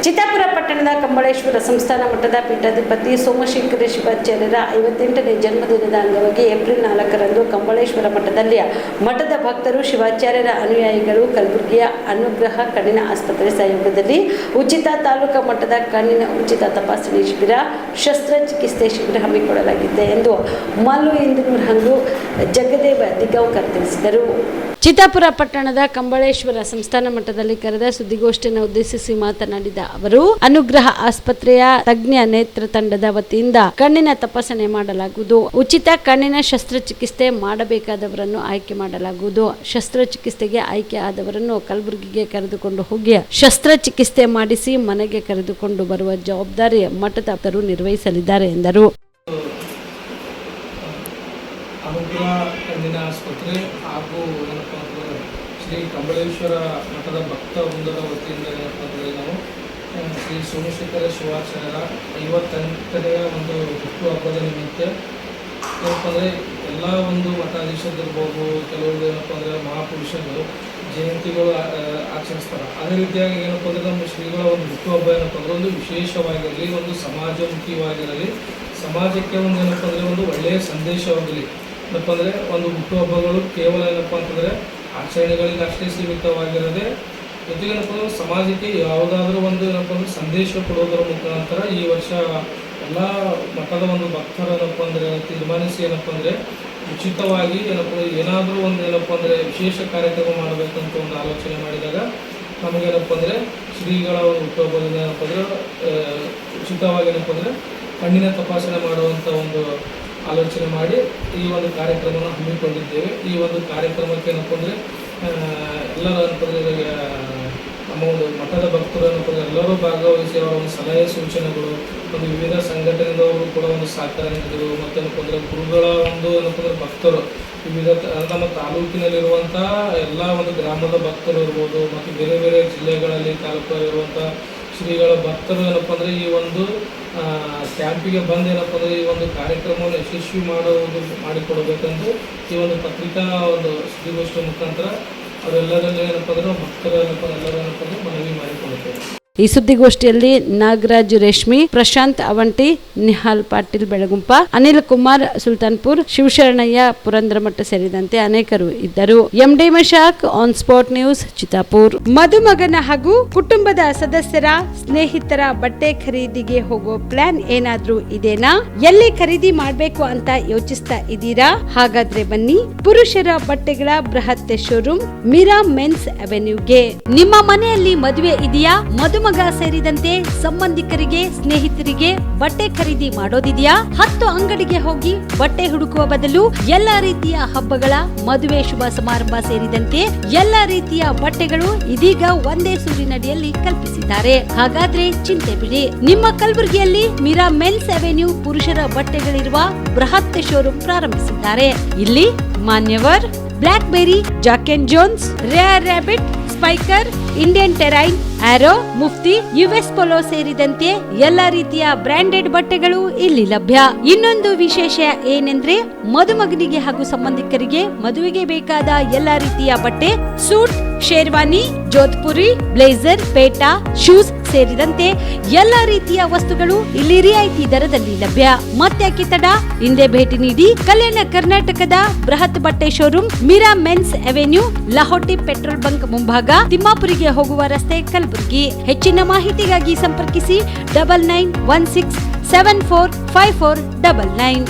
ಚಿತ್ತಾಪುರ ಪಟ್ಟಣದ ಕಂಬಳೇಶ್ವರ ಸಂಸ್ಥಾನ ಮಠದ ಪೀಠಾಧಿಪತಿ ಸೋಮಶೇಖರ ಶಿವಾಚಾರ್ಯರ 58ನೇ ಜನ್ಮದಿನದ ಅಂಗವಾಗಿ ಏಪ್ರಿಲ್ 4ರಂದು ಕಂಬಳೇಶ್ವರ ಮಠದಲ್ಲಿ ಮಠದ ಭಕ್ತರು, ಶಿವಾಚಾರ್ಯರ ಅನುಯಾಯಿಗಳು ಕಲಬುರಗಿಯ ಅನುಗ್ರಹ ಕಣ್ಣಿನ ಆಸ್ಪತ್ರೆ ಸಹಯೋಗದಲ್ಲಿ ಉಚಿತ ತಾಲೂಕಾ ಮಟ್ಟದ ಕಣ್ಣಿನ ಉಚಿತ ತಪಾಸಣೆ ಶಿಬಿರ, ಶಸ್ತ್ರಚಿಕಿತ್ಸೆ ಶಿಬಿರ ಹಮ್ಮಿಕೊಳ್ಳಲಾಗಿದೆ ಎಂದು ಮಾಲು ಇಂದನೂರು ಹಾಗೂ ಜಗದೇವ ದಿಗಾಂವ್ಕರ್ ತಿಳಿಸಿದರು. ಚಿತ್ತಾಪುರ ಪಟ್ಟಣದ ಕಂಬಳೇಶ್ವರ ಸಂಸ್ಥಾನ ಮಠದಲ್ಲಿ ಕರೆದ ಸುದ್ದಿಗೋಷ್ಠಿಯನ್ನು ಉದ್ದೇಶಿಸಿ ಮಾತನಾಡಿದ ಅವರು, ಅನುಗ್ರಹ ಆಸ್ಪತ್ರೆಯ ತಜ್ಞ ನೇತ್ರ ತಂಡದ ವತಿಯಿಂದ ಕಣ್ಣಿನ ತಪಾಸಣೆ ಮಾಡಲಾಗುವುದು. ಉಚಿತ ಕಣ್ಣಿನ ಶಸ್ತ್ರಚಿಕಿತ್ಸೆ ಮಾಡಬೇಕಾದವರನ್ನು ಆಯ್ಕೆ ಮಾಡಲಾಗುವುದು. ಶಸ್ತ್ರಚಿಕಿತ್ಸೆಗೆ ಆಯ್ಕೆ ಆದವರನ್ನು ಕಲಬುರಗಿಗೆ ಕರೆದುಕೊಂಡು ಹೋಗಿ ಶಸ್ತ್ರಚಿಕಿತ್ಸೆ ಮಾಡಿಸಿ ಮನೆಗೆ ಕರೆದುಕೊಂಡು ಬರುವ ಜವಾಬ್ದಾರಿ ಮಠದ ಭಕ್ತರು ನಿರ್ವಹಿಸಲಿದ್ದಾರೆ ಎಂದರು. ಅನುಗ್ರಹ ಕಣ್ಣಿನ ಆಸ್ಪತ್ರೆ ಹಾಗೂ ಏನಪ್ಪ ಅಂತಂದರೆ ಶ್ರೀ ಕಂಬಳೇಶ್ವರ ಮಠದ ಭಕ್ತ ವೃಂದದ ವತಿಯಿಂದ ಏನಪ್ಪ ಅಂತಂದರೆ ನಾವು ಶ್ರೀ ಸೋಮಶೇಖರ ಶಿವಾಚಾರ್ಯರ 58ನೆಯ ಒಂದು ಹುಟ್ಟುಹಬ್ಬದ ನಿಮಿತ್ತ ಏನಪ್ಪ ಅಂದರೆ ಎಲ್ಲ ಒಂದು ಮಠಾಧೀಶರಿರ್ಬೋದು, ಕೆಲವರು ಏನಪ್ಪ ಅಂದರೆ ಮಹಾಪುರುಷರು ಜಯಂತಿಗಳು ಆಚರಿಸ್ತಾರೆ. ಅದೇ ರೀತಿಯಾಗಿ ಏನಪ್ಪ ಅಂದರೆ ನಮ್ಮ ಶ್ರೀಗಳ ಒಂದು ಹುಟ್ಟುಹಬ್ಬ ಏನಪ್ಪ ಅಂದರೆ ಒಂದು ವಿಶೇಷವಾಗಿರಲಿ, ಒಂದು ಸಮಾಜಮುಖಿಯಾಗಿರಲಿ, ಸಮಾಜಕ್ಕೆ ಒಂದು ಏನಪ್ಪ ಅಂದರೆ ಒಂದು ಒಳ್ಳೆಯ ಸಂದೇಶವಾಗಲಿ. ಏನಪ್ಪ ಅಂದರೆ ಒಂದು ಹುಟ್ಟುಹಬ್ಬಗಳು ಕೇವಲ ಏನಪ್ಪ ಅಂತಂದರೆ ಆಚರಣೆಗಳಿಗೆ ಅಷ್ಟೇ ಸೀಮಿತವಾಗಿರದೆ, ಜೊತೆಗೆ ಏನಪ್ಪ ಅಂದರೆ ಸಮಾಜಕ್ಕೆ ಯಾವುದಾದ್ರೂ ಒಂದು ಏನಪ್ಪ ಅಂದರೆ ಸಂದೇಶ ಕೊಡೋದರ ಮುಖಾಂತರ ಈ ವರ್ಷ ಎಲ್ಲ ಮಠದ ಒಂದು ಭಕ್ತರು ಏನಪ್ಪ ಅಂದರೆ ತೀರ್ಮಾನಿಸಿ ಏನಪ್ಪ ಅಂದರೆ ಉಚಿತವಾಗಿ ಏನಪ್ಪ ಏನಾದರೂ ಒಂದು ಏನಪ್ಪ ಅಂದರೆ ವಿಶೇಷ ಕಾರ್ಯಕ್ರಮ ಮಾಡಬೇಕಂತ ಒಂದು ಆಲೋಚನೆ ಮಾಡಿದಾಗ ನಮಗೇನಪ್ಪ ಅಂದರೆ ಶ್ರೀಗಳ ಒಂದು ಹುಟ್ಟುಹಬ್ಬದಿಂದ ಏನಪ್ಪ ಅಂದರೆ ಉಚಿತವಾಗಿ ಏನಪ್ಪ ಅಂದರೆ ಕಣ್ಣಿನ ತಪಾಸಣೆ ಮಾಡುವಂಥ ಒಂದು ಆಲೋಚನೆ ಮಾಡಿ ಈ ಒಂದು ಕಾರ್ಯಕ್ರಮವನ್ನು ಹಮ್ಮಿಕೊಂಡಿದ್ದೇವೆ. ಈ ಒಂದು ಕಾರ್ಯಕ್ರಮಕ್ಕೆ ಏನಪ್ಪ ಅಂದರೆ ಎಲ್ಲರೂ ಅಂತಂದರೆ ನಮ್ಮ ಒಂದು ಮಠದ ಭಕ್ತರು ಏನಪ್ಪ ಅಂದರೆ ಎಲ್ಲರೂ ಭಾಗವಹಿಸಿ ಅವರ ಒಂದು ಸಲಹೆ ಸೂಚನೆಗಳು, ಒಂದು ವಿವಿಧ ಸಂಘಟನೆದವರು ಕೂಡ ಒಂದು ಸಹಕಾರ ನೀಡಿದರು. ಮತ್ತು ಏನಪ್ಪ ಅಂದರೆ ಗುರುಗಳ ಒಂದು ಏನಪ್ಪ ಅಂದರೆ ಭಕ್ತರು ವಿವಿಧ ನಮ್ಮ ತಾಲೂಕಿನಲ್ಲಿರುವಂಥ ಎಲ್ಲ ಒಂದು ಗ್ರಾಮದ ಭಕ್ತರು ಇರ್ಬೋದು, ಮತ್ತು ಬೇರೆ ಬೇರೆ ಜಿಲ್ಲೆಗಳಲ್ಲಿ ತಾಲೂಕಲ್ಲಿರುವಂಥ ಶ್ರೀಗಳ ಭಕ್ತರು ಏನಪ್ಪ ಅಂದರೆ ಈ ಒಂದು ಕ್ಯಾಂಪಿಗೆ ಬಂದು ಏನಪ್ಪ ಅಂದರೆ ಈ ಒಂದು ಕಾರ್ಯಕ್ರಮವನ್ನು ಯಶಸ್ವಿ ಮಾಡಿಕೊಡಬೇಕೆಂದು ಈ ಒಂದು ಪತ್ರಿಕಾ ಒಂದು ಸುದ್ದಿಗೋಷ್ಠಿ ಮುಖಾಂತರ ಅವರೆಲ್ಲರಲ್ಲಿ ಏನಪ್ಪ ಅಂದರೆ ಭಕ್ತರು ಎಲ್ಲರೂ ಏನಪ್ಪ ಅಂದರೆ ಮನವಿ ಮಾಡಿಕೊಳ್ಳುತ್ತೇವೆ. ಈ ಸುದ್ದಿಗೋಷ್ಠಿಯಲ್ಲಿ ನಾಗರಾಜ್ ರೇಷ್ಮಿ, ಪ್ರಶಾಂತ್ ಅವಂಟಿ, ನಿಹಾಲ್ ಪಾಟೀಲ್ ಬೆಳಗುಂಪ, ಅನಿಲ್ ಕುಮಾರ್ ಸುಲ್ತಾನ್ಪುರ್, ಶಿವಶರಣಯ್ಯ ಪುರಂದ್ರಮಠ ಸೇರಿದಂತೆ ಅನೇಕರು ಇದ್ದರು. MD Mashak, on spot news, Chittapur. ಮದುಮಗನ ಹಾಗೂ ಕುಟುಂಬದ ಸದಸ್ಯರ ಸ್ನೇಹಿತರ ಬಟ್ಟೆ ಖರೀದಿಗೆ ಹೋಗೋ ಪ್ಲಾನ್ ಏನಾದ್ರೂ ಇದೆನಾ? ಎಲ್ಲಿ ಖರೀದಿ ಮಾಡಬೇಕು ಅಂತ ಯೋಚಿಸ್ತಾ ಇದ್ದೀರಾ? ಹಾಗಾದ್ರೆ ಬನ್ನಿ, ಪುರುಷರ ಬಟ್ಟೆಗಳ ಬೃಹತ್ ಶೋರೂಮ್ ಮೀರಾ ಮೆನ್ಸ್ ಅವೆನ್ಯೂಗೆ. ನಿಮ್ಮ ಮನೆಯಲ್ಲಿ ಮದುವೆ ಇದೆಯಾ? ಮದುಮಗ ಸೇರಿದಂತೆ ಸಂಬಂಧಿಕರಿಗೆ, ಸ್ನೇಹಿತರಿಗೆ ಬಟ್ಟೆ ಖರೀದಿ ಮಾಡೋದಿದೆಯಾ? 10 ಅಂಗಡಿಗೆ ಹೋಗಿ ಬಟ್ಟೆ ಹುಡುಕುವ ಬದಲು ಎಲ್ಲಾ ರೀತಿಯ ಹಬ್ಬಗಳ, ಮದುವೆ, ಶುಭ ಸಮಾರಂಭ ಸೇರಿದಂತೆ ಎಲ್ಲಾ ರೀತಿಯ ಬಟ್ಟೆಗಳು ಇದೀಗ ಒಂದೇ ಸೂರಿನಡಿಯಲ್ಲಿ ಕಲ್ಪಿಸಿದ್ದಾರೆ. ಹಾಗಾದ್ರೆ ಚಿಂತೆ ಬಿಡಿ, ನಿಮ್ಮ ಕಲಬುರಗಿಯಲ್ಲಿ ಮೀರಾ ಮೆನ್ಸ್ ಅವೆನ್ಯೂ ಪುರುಷರ ಬಟ್ಟೆಗಳಿರುವ ಬೃಹತ್ ಶೋರೂಮ್ ಪ್ರಾರಂಭಿಸಿದ್ದಾರೆ. ಇಲ್ಲಿ Manyavar, Blackberrys, Jack and Jones, Rare Rabbit, Spykar, Indian Terrain, Arrow, Mufti, US Polo ಸೇರಿದಂತೆ ಎಲ್ಲ ರೀತಿಯ ಬ್ರಾಂಡೆಡ್ ಬಟ್ಟೆಗಳು ಇಲ್ಲಿ ಲಭ್ಯ. ಇನ್ನೊಂದು ವಿಶೇಷ ಏನೆಂದ್ರೆ, ಮದುಮಗನಿಗೆ ಹಾಗೂ ಸಂಬಂಧಿಕರಿಗೆ ಮದುವೆಗೆ ಬೇಕಾದ ಎಲ್ಲ ರೀತಿಯ ಬಟ್ಟೆ, ಸೂಟ್, ಶೇರ್ವಾನಿ, ಜೋಧ್ಪುರಿ, ಬ್ಲೇಸರ್, ಪೇಟಾ, ಶೂಸ್ ಸೇರಿದಂತೆ ಎಲ್ಲ ರೀತಿಯ ವಸ್ತುಗಳು ಇಲ್ಲಿ ರಿಯಾಯಿತಿ ದರದಲ್ಲಿ ಲಭ್ಯ. ಮತ್ತೆ ತಡ, ಹಿಂದೆ ಭೇಟಿ ನೀಡಿ. ಕಲ್ಯಾಣ ಕರ್ನಾಟಕದ ಬೃಹತ್ ಬಟ್ಟೆ showroom Meera men's avenue, Lahoti petrol bunk ಮುಂಭಾಗ, ತಿಮ್ಮಾಪುರಿಗೆ ಹೋಗುವ ರಸ್ತೆ, ಕಲಬುರಗಿ. ಹೆಚ್ಚಿನ ಮಾಹಿತಿಗಾಗಿ ಸಂಪರ್ಕಿಸಿ 9916745499.